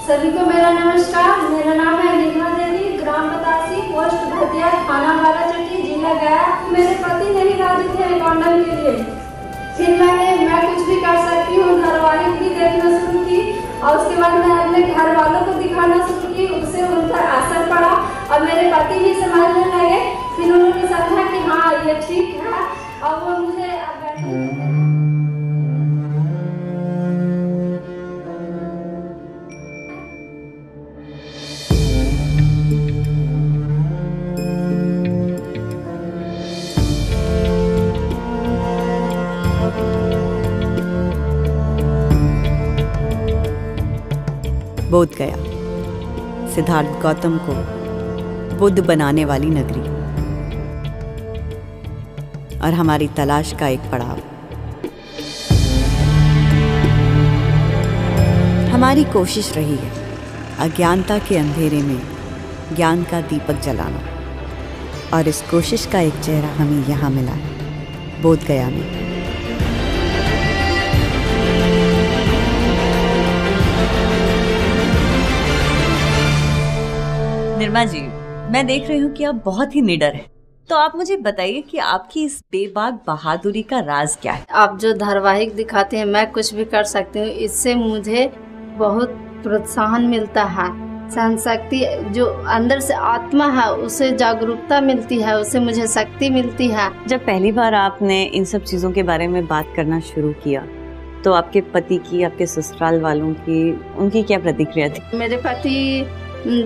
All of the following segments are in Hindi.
सभी को मेरा नमस्कार। मेरा नाम है नीमा देवी, ग्राम बतासी, पोस्ट भतिया, थाना बाराचट्टी, जिला गया। मेरे पति नहीं राजी थे कॉन्डम के लिए। फिर मैं कुछ भी कर सकती हूँ धारावाहिक भी देखना शुरू की और उसके बाद मैं अपने घर वालों को दिखाना शुरू की। उससे उन पर असर पड़ा और मेरे पति भी समझने लगे। फिर उन्होंने समझा कि हाँ ये ठीक है और वो मुझे बोध गया, सिद्धार्थ गौतम को बुद्ध बनाने वाली नगरी और हमारी तलाश का एक पड़ाव। हमारी कोशिश रही है अज्ञानता के अंधेरे में ज्ञान का दीपक जलाना, और इस कोशिश का एक चेहरा हमें यहाँ मिला है, बोध गया में। निर्मा जी, मैं देख रही हूँ कि आप बहुत ही निडर हैं। तो आप मुझे बताइए कि आपकी इस बेबाक बहादुरी का राज क्या है? आप जो धारावाहिक दिखाते हैं मैं कुछ भी कर सकती हूँ, इससे मुझे बहुत प्रोत्साहन मिलता है। सहन शक्ति जो अंदर से आत्मा है उसे जागरूकता मिलती है, उससे मुझे शक्ति मिलती है। जब पहली बार आपने इन सब चीजों के बारे में बात करना शुरू किया तो आपके पति की, आपके ससुराल वालों की, उनकी क्या प्रतिक्रिया थी? मेरे पति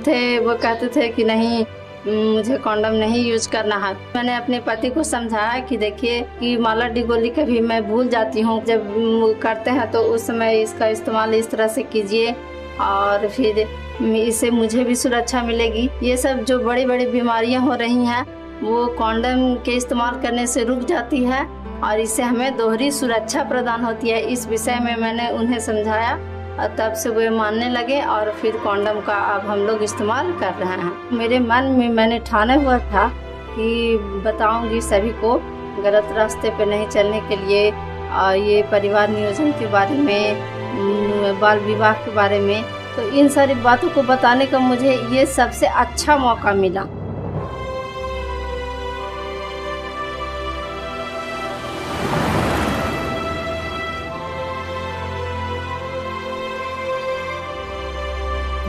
थे, वो कहते थे कि नहीं मुझे कॉन्डम नहीं यूज करना है। मैंने अपने पति को समझाया कि देखिए कि माला डिगोली कभी मैं भूल जाती हूँ, जब करते हैं तो उस समय इसका इस्तेमाल इस तरह से कीजिए और फिर इससे मुझे भी सुरक्षा मिलेगी। ये सब जो बड़ी बड़ी बीमारियां हो रही हैं वो कॉन्डम के इस्तेमाल करने से रुक जाती है और इससे हमें दोहरी सुरक्षा प्रदान होती है। इस विषय में मैंने उन्हें समझाया और तब से वो मानने लगे और फिर कॉन्डम का अब हम लोग इस्तेमाल कर रहे हैं। मेरे मन में मैंने ठाना हुआ था कि बताऊंगी सभी को गलत रास्ते पे नहीं चलने के लिए, और ये परिवार नियोजन के बारे में, बाल विवाह के बारे में, तो इन सारी बातों को बताने का मुझे ये सबसे अच्छा मौका मिला।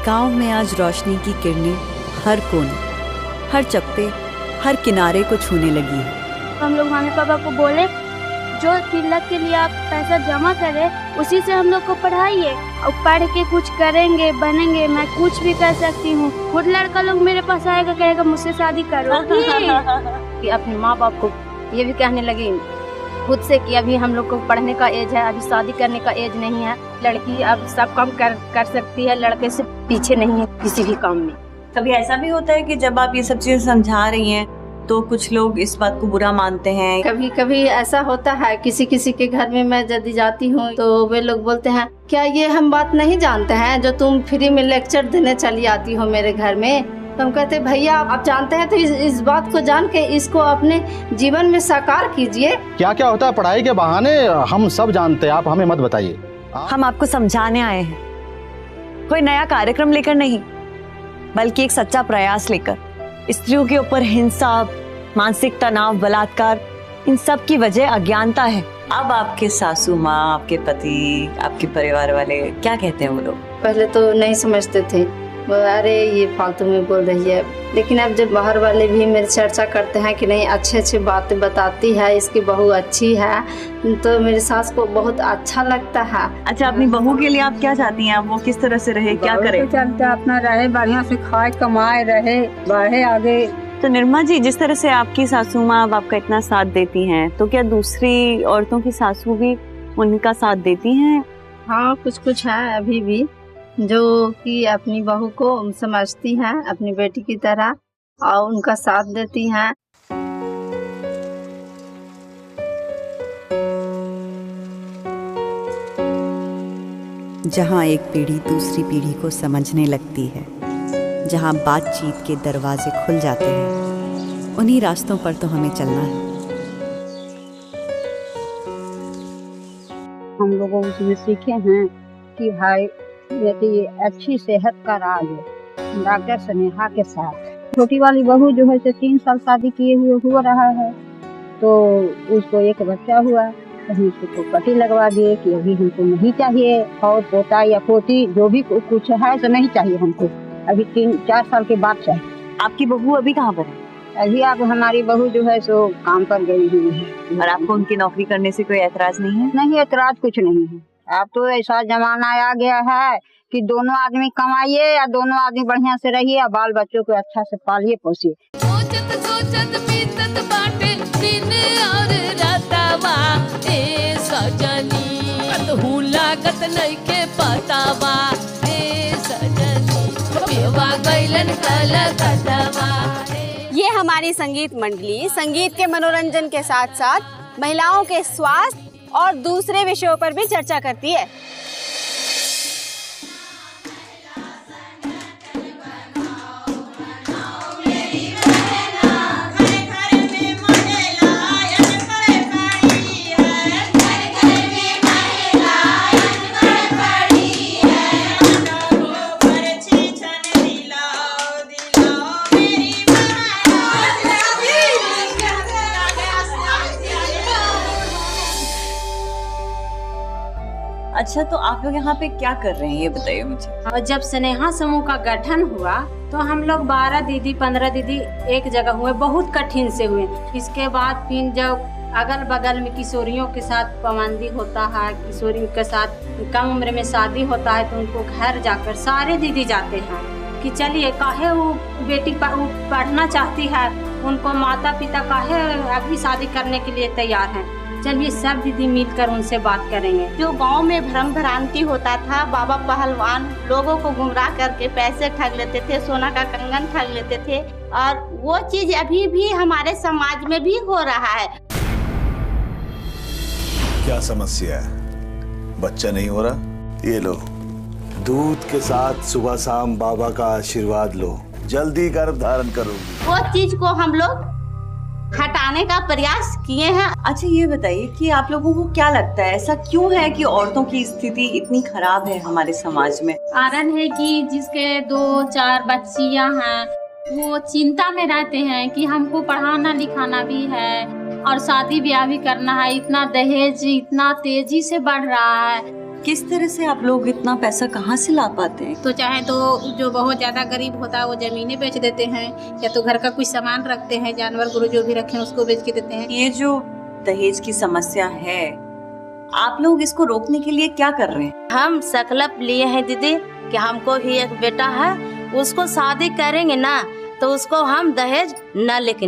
गांव में आज रोशनी की किरणें हर कोने, हर चप्पे, हर किनारे को छूने लगी है। हम लोग मम्मी पापा को बोले जो तिलक के लिए आप पैसा जमा करें उसी से हम लोग को पढ़ाइए और पढ़ के कुछ करेंगे, बनेंगे, मैं कुछ भी कर सकती हूँ। खुद लड़का लोग मेरे पास आएगा, कहेगा मुझसे शादी करो। कि अपने माँ बाप को ये भी कहने लगी खुद से कि अभी हम लोग को पढ़ने का एज है, अभी शादी करने का एज नहीं है। लड़की अब सब काम कर सकती है, लड़के से पीछे नहीं है किसी भी काम में। कभी ऐसा भी होता है कि जब आप ये सब चीजें समझा रही हैं तो कुछ लोग इस बात को बुरा मानते हैं? कभी कभी ऐसा होता है, किसी किसी के घर में मैं यदि जाती हूँ तो वे लोग बोलते हैं क्या ये हम बात नहीं जानते हैं जो तुम फ्री में लेक्चर देने चली आती हो मेरे घर में। तो हम कहते भैया आप जानते हैं तो इस बात को जान के इसको अपने जीवन में साकार कीजिए। क्या क्या होता है पढ़ाई के बहाने, हम सब जानते हैं, आप हमें मत बताइए। हम आपको समझाने आए हैं, कोई नया कार्यक्रम लेकर नहीं, बल्कि एक सच्चा प्रयास लेकर। स्त्रियों के ऊपर हिंसा, मानसिक तनाव, बलात्कार, इन सब की वजह अज्ञानता है। अब आपके सासू माँ, आपके पति, आपके परिवार वाले क्या कहते हैं वो लोग? पहले तो नहीं समझते थे, अरे ये फालतू में बोल रही है, लेकिन अब जब बाहर वाले भी मेरी चर्चा करते हैं कि नहीं अच्छे अच्छे बातें बताती है, इसकी बहू अच्छी है, तो मेरी सास को बहुत अच्छा लगता है। अच्छा, अपनी बहू के लिए आप क्या चाहती हैं? आप वो किस तरह से रहे, क्या करे? चलता अपना रहे, बढ़िया से खाए कमाए रहे, बढ़े आगे। तो निर्मा जी, जिस तरह से आपकी सासू माँ अब आपका इतना साथ देती हैं, तो क्या दूसरी औरतों की सासू भी उनका साथ देती हैं? हाँ, कुछ कुछ है अभी भी जो कि अपनी बहू को समझती हैं अपनी बेटी की तरह और उनका साथ देती हैं। जहाँ एक पीढ़ी दूसरी पीढ़ी को समझने लगती है, जहाँ बातचीत के दरवाजे खुल जाते हैं, उन्हीं रास्तों पर तो हमें चलना है। हम लोगों उसमें सीखे हैं कि भाई यदि अच्छी सेहत का राज है डॉक्टर स्नेहा के साथ। छोटी वाली बहू जो है से 3 साल शादी किए हुए हो रहा है, तो उसको एक बच्चा हुआ, कहीं उसको पट्टी लगवा दिए कि अभी हमको नहीं चाहिए, और पोता या पोती जो भी कुछ है तो नहीं चाहिए हमको, अभी 3-4 साल के बाद चाहिए। आपकी बहू अभी कहाँ पर है? अभी आप हमारी बहू जो है सो काम पर गई हुई है। और आपको उनकी नौकरी करने से कोई ऐतराज नहीं है? नहीं, ऐतराज कुछ नहीं है। अब तो ऐसा जमाना आ गया है कि दोनों आदमी कमाइए या दोनों आदमी बढ़िया से रहिए या बाल बच्चों को अच्छा से पालिए पोसिए। ये हमारी संगीत मंडली संगीत के मनोरंजन के साथ साथ महिलाओं के स्वास्थ्य और दूसरे विषयों पर भी चर्चा करती है। अच्छा, तो आप लोग यहाँ पे क्या कर रहे हैं ये बताइए मुझे। और जब स्नेहा समूह का गठन हुआ तो हम लोग 12 दीदी 15 दीदी एक जगह हुए, बहुत कठिन से हुए। इसके बाद फिर जब अगल बगल में किशोरियों के साथ पाबंदी होता है, किशोरियों के साथ कम उम्र में शादी होता है, तो उनको घर जाकर सारे दीदी जाते हैं कि चलिए काहे वो बेटी पढ़ना चाहती है, उनको माता पिता काहे अभी शादी करने के लिए तैयार हैं, चलिए सब दीदी मिलकर उनसे बात करेंगे। जो गांव में भ्रम भ्रांति होता था, बाबा पहलवान लोगों को गुमराह करके पैसे ठग लेते थे, सोना का कंगन ठग लेते थे, और वो चीज अभी भी हमारे समाज में भी हो रहा है। क्या समस्या है? बच्चा नहीं हो रहा? ये लो, दूध के साथ सुबह शाम बाबा का आशीर्वाद लो, जल्दी गर्भ धारण करोगी। वो चीज को हम लोग हटाने का प्रयास किए हैं। अच्छा, ये बताइए कि आप लोगों को क्या लगता है, ऐसा क्यों है कि औरतों की स्थिति इतनी खराब है हमारे समाज में? कारण है कि जिसके 2-4 बच्चियां हैं वो चिंता में रहते हैं कि हमको पढ़ाना लिखाना भी है और शादी ब्याह भी करना है। इतना दहेज इतना तेजी से बढ़ रहा है। किस तरह से आप लोग इतना पैसा कहाँ से ला पाते हैं? तो चाहे तो जो बहुत ज्यादा गरीब होता है वो जमीनें बेच देते हैं, या तो घर का कुछ सामान रखते हैं, जानवर गुरु जो भी रखे हैं उसको बेच के देते हैं। ये जो दहेज की समस्या है, आप लोग इसको रोकने के लिए क्या कर रहे हैं? हम संकल्प लिए हैं दीदी कि हमको भी एक बेटा है, उसको शादी करेंगे ना तो उसको हम दहेज न लेके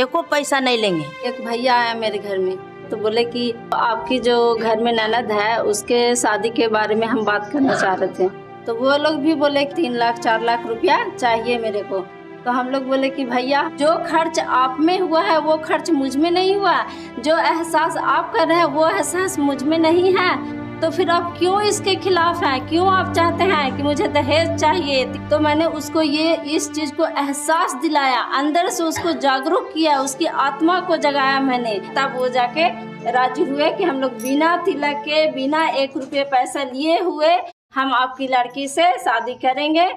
एको पैसा नहीं लेंगे। एक भैया आया मेरे घर में तो बोले कि आपकी जो घर में ननद है उसके शादी के बारे में हम बात करना चाह रहे थे। तो वो लोग भी बोले 3 लाख 4 लाख रुपया चाहिए मेरे को। तो हम लोग बोले कि भैया जो खर्च आप में हुआ है वो खर्च मुझ में नहीं हुआ, जो एहसास आप कर रहे हैं वो एहसास मुझ में नहीं है, तो फिर आप क्यों इसके खिलाफ हैं? क्यों आप चाहते हैं कि मुझे दहेज चाहिए? तो मैंने उसको इस चीज को एहसास दिलाया, अंदर से उसको जागरूक किया, उसकी आत्मा को जगाया मैंने। तब वो जाके राजी हुए कि हम लोग बिना तिलक के, बिना 1 रुपये पैसा लिए हुए हम आपकी लड़की से शादी करेंगे।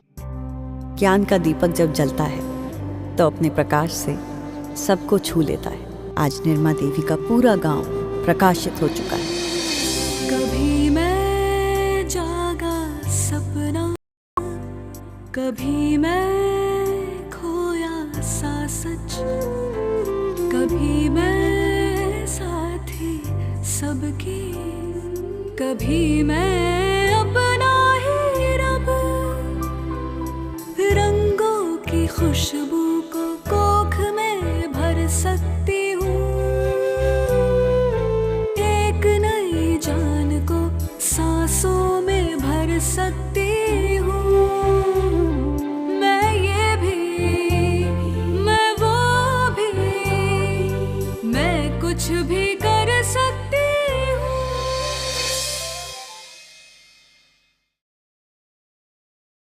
ज्ञान का दीपक जब जलता है तो अपने प्रकाश से सबको छू लेता है। आज निर्मा देवी का पूरा गांव प्रकाशित हो चुका है। कभी मैं जागा सपना, कभी मैं खोया सा सच, कभी मैं साथी सबकी, कभी मैं